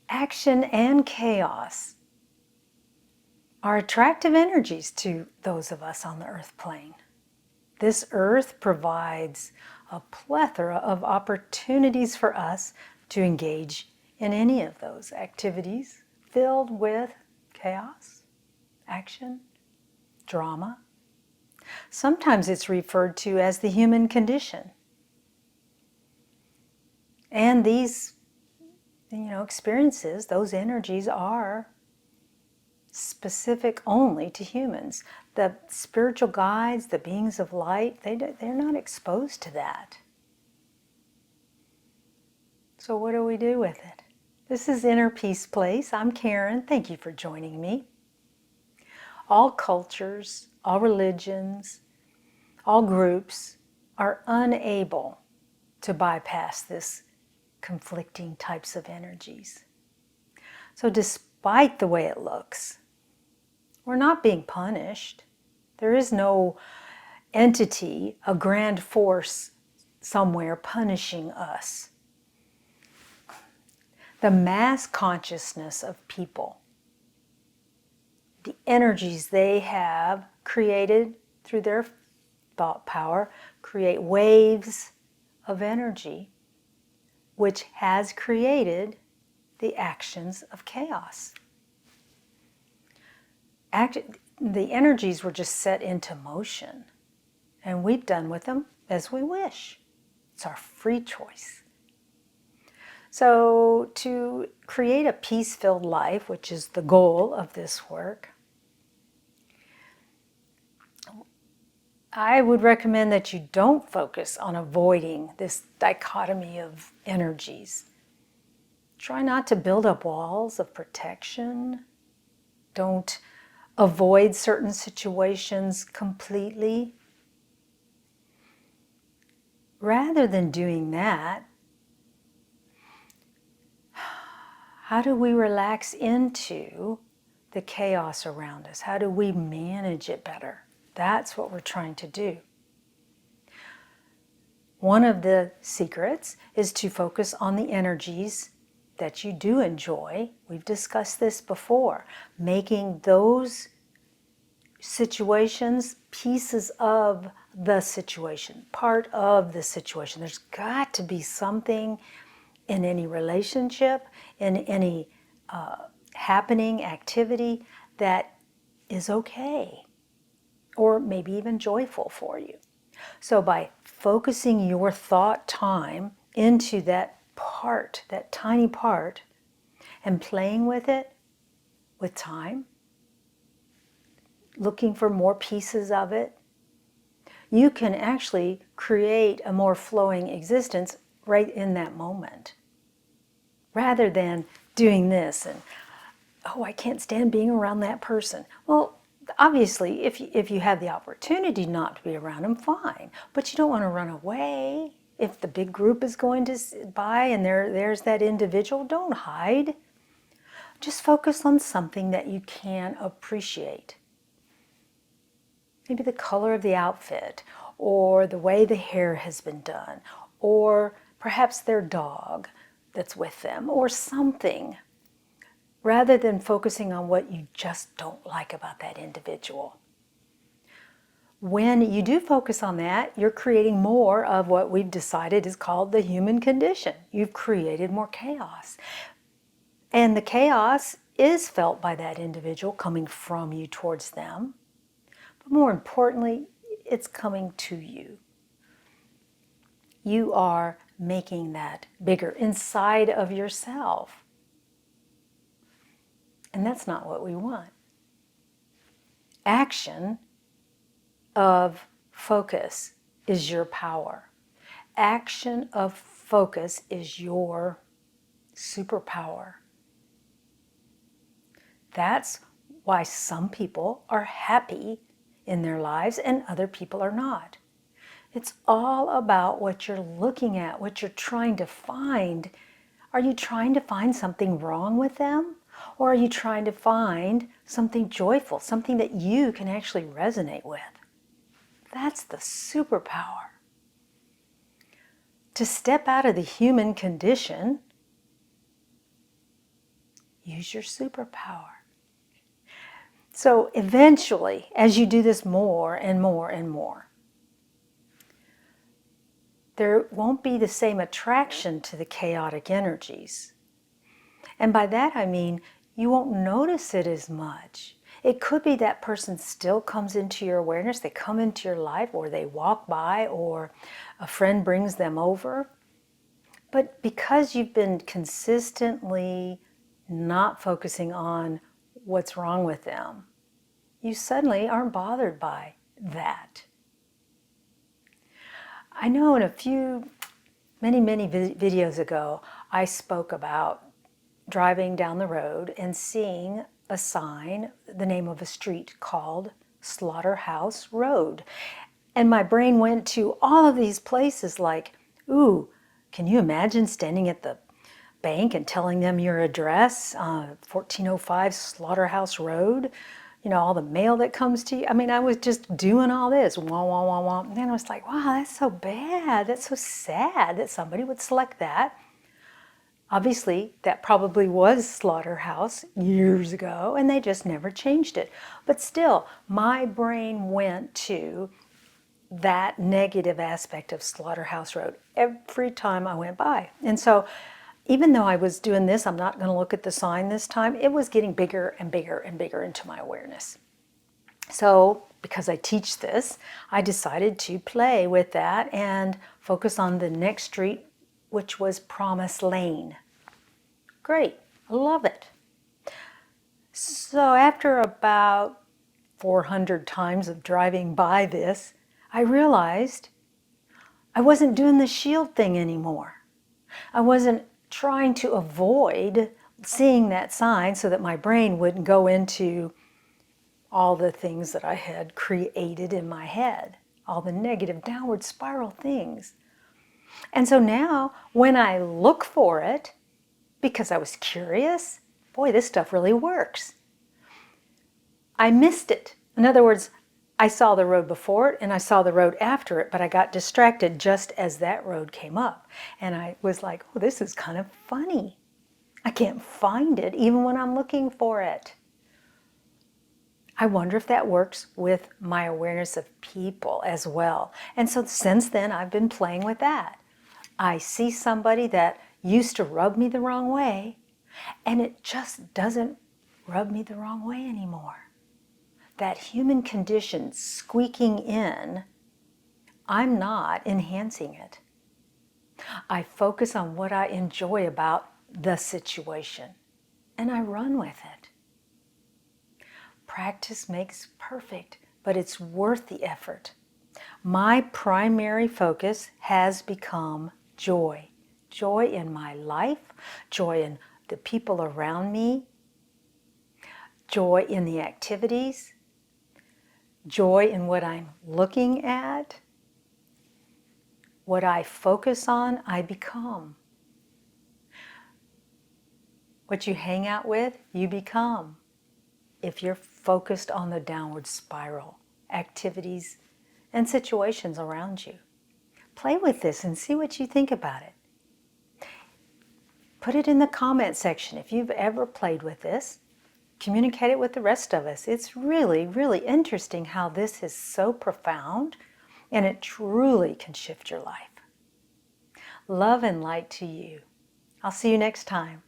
Action and chaos are attractive energies to those of us on the earth plane. This earth provides a plethora of opportunities for us to engage in any of those activities filled with chaos, action, drama. Sometimes it's referred to as the human condition. And these, experiences, those energies are specific only to humans. The spiritual guides, the beings of light, they're not exposed to that. So what do we do with it? This is Inner Peace Place. I'm Karen. Thank you for joining me. All cultures, all religions, all groups are unable to bypass this conflicting types of energies. So despite the way it looks, we're not being punished. There is no entity, a grand force somewhere punishing us. The mass consciousness of people, the energies they have created through their thought power, create waves of energy, which has created the actions of chaos. The energies were just set into motion, and we've done with them as we wish. It's our free choice. So to create a peace-filled life, which is the goal of this work, I would recommend that you don't focus on avoiding this dichotomy of energies. Try not to build up walls of protection. Don't avoid certain situations completely. Rather than doing that, how do we relax into the chaos around us? How do we manage it better? That's what we're trying to do. One of the secrets is to focus on the energies that you do enjoy. We've discussed this before. Making those situations pieces of the situation, part of the situation. There's got to be something in any relationship, in any happening activity that is okay, or maybe even joyful for you. So by focusing your thought time into that part, that tiny part, and playing with it with time, looking for more pieces of it, you can actually create a more flowing existence right in that moment. Rather than doing this and, oh, I can't stand being around that person. Well, obviously, if you have the opportunity not to be around them, fine. But you don't want to run away. If the big group is going to by and there's that individual, don't hide. Just focus on something that you can appreciate. Maybe the color of the outfit, or the way the hair has been done, or perhaps their dog that's with them, or something, rather than focusing on what you just don't like about that individual. When you do focus on that, you're creating more of what we've decided is called the human condition. You've created more chaos. And the chaos is felt by that individual coming from you towards them. But more importantly, it's coming to you. You are making that bigger inside of yourself. And that's not what we want. Action of focus is your power. Action of focus is your superpower. That's why some people are happy in their lives and other people are not. It's all about what you're looking at, what you're trying to find. Are you trying to find something wrong with them? Or are you trying to find something joyful, something that you can actually resonate with? That's the superpower. To step out of the human condition use your superpower. So eventually, as you do this more and more and more, there won't be the same attraction to the chaotic energies. And by that I mean you won't notice it as much. It could be that person still comes into your awareness, they come into your life, or they walk by, or a friend brings them over. But because you've been consistently not focusing on what's wrong with them, you suddenly aren't bothered by that. I know in many videos ago, I spoke about driving down the road and seeing a sign, the name of a street called Slaughterhouse Road. And my brain went to all of these places like, ooh, can you imagine standing at the bank and telling them your address, 1405 Slaughterhouse Road? You know, all the mail that comes to you. I mean, I was just doing all this, wah, wah, wah, wah. And then I was like, wow, that's so bad. That's so sad that somebody would select that. Obviously, that probably was Slaughterhouse years ago, and they just never changed it. But still, my brain went to that negative aspect of Slaughterhouse Road every time I went by. And so even though I was doing this, I'm not going to look at the sign this time, it was getting bigger and bigger and bigger into my awareness. So because I teach this, I decided to play with that and focus on the next street, which was Promise Lane. Great, I love it. So after about 400 times of driving by this, I realized I wasn't doing the shield thing anymore. I wasn't trying to avoid seeing that sign so that my brain wouldn't go into all the things that I had created in my head, all the negative downward spiral things. And so now when I look for it, because I was curious, boy, this stuff really works. I missed it. In other words, I saw the road before it and I saw the road after it, but I got distracted just as that road came up. And I was like, oh, this is kind of funny. I can't find it even when I'm looking for it. I wonder if that works with my awareness of people as well. And so since then, I've been playing with that. I see somebody that used to rub me the wrong way, and it just doesn't rub me the wrong way anymore. That human condition squeaking in, I'm not enhancing it. I focus on what I enjoy about the situation, and I run with it. Practice makes perfect, but it's worth the effort. My primary focus has become joy. Joy in my life, joy in the people around me, joy in the activities, joy in what I'm looking at. What I focus on, I become. What you hang out with, you become. If you're focused on the downward spiral, activities and situations around you. Play with this and see what you think about it. Put it in the comment section if you've ever played with this. Communicate it with the rest of us. It's really, really interesting how this is so profound and it truly can shift your life. Love and light to you. I'll see you next time.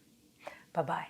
Bye-bye.